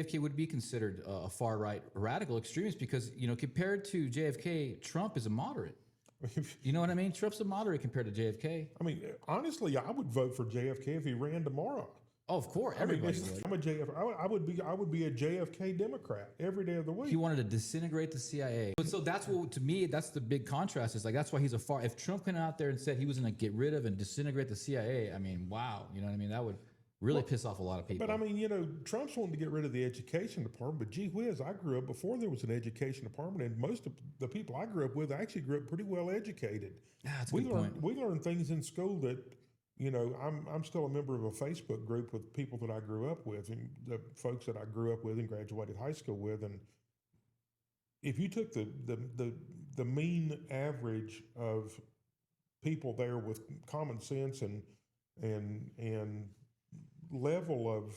JFK would be considered a far right radical extremist because, you know, compared to JFK, Trump is a moderate. You know what I mean? Trump's a moderate compared to JFK. I mean, honestly, I would vote for JFK if he ran tomorrow. Oh, of course, everybody would. I'm a JFK. I would be a JFK Democrat every day of the week. He wanted to disintegrate the CIA. But so that's what, to me, that's the big contrast. Is like that's why he's a far. If Trump went out there and said he was going to get rid of and disintegrate the CIA, I mean, wow, you know what I mean? That would really piss off a lot of people. But I mean, you know, Trump's wanting to get rid of the education department. But gee whiz, I grew up before there was an education department, and most of the people I grew up with actually grew up pretty well educated. That's a good point. We learned things in school that. You know, I'm still a member of a Facebook group with people that I grew up with and the folks that I grew up with and graduated high school with. And if you took the mean average of people there with common sense and level of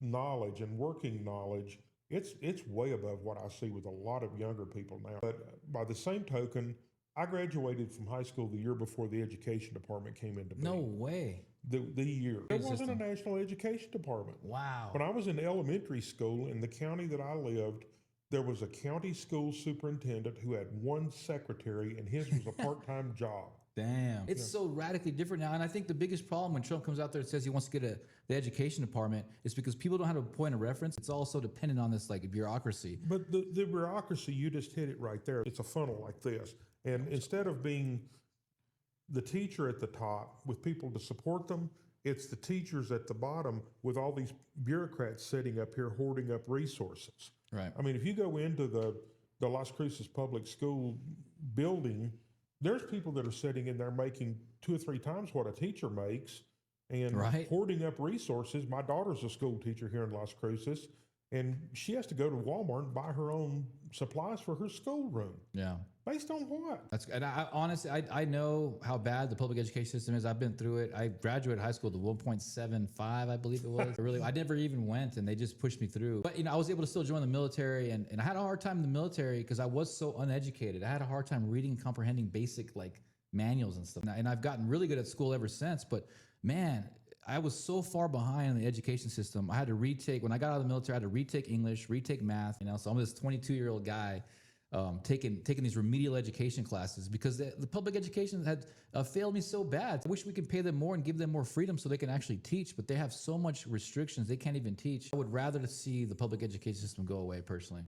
knowledge and working knowledge, it's way above what I see with a lot of younger people now. But by the same token, I graduated from high school the year before the education department came into being. No way. The year. There wasn't a national education department. Wow. When I was in elementary school in the county that I lived, there was a county school superintendent who had one secretary, and his was a part-time job. Damn. It's so radically different now. And I think the biggest problem when Trump comes out there and says he wants to get the education department is because people don't have a point of reference. It's also dependent on this like bureaucracy. But the bureaucracy, you just hit it right there. It's a funnel like this. And instead of being the teacher at the top with people to support them, it's the teachers at the bottom with all these bureaucrats sitting up here hoarding up resources. Right. I mean, if you go into the Las Cruces Public School building, there's people that are sitting in there making 2 or 3 times what a teacher makes and hoarding up resources. My daughter's a school teacher here in Las Cruces, and she has to go to Walmart and buy her own supplies for her schoolroom. Yeah. Based on what? And I honestly, I know how bad the public education system is. I've been through it. I graduated high school to 1.75, I believe it was. I never even went, and they just pushed me through. But, you know, I was able to still join the military, and I had a hard time in the military because I was so uneducated. I had a hard time reading and comprehending basic, like, manuals and stuff. And I've gotten really good at school ever since. But, man, I was so far behind in the education system. I had to retake, when I got out of the military, I had to retake English, retake math. You know, so I'm this 22-year-old guy taking these remedial education classes because the public education had failed me so bad. I wish we could pay them more and give them more freedom so they can actually teach, but they have so much restrictions they can't even teach. I would rather see the public education system go away personally.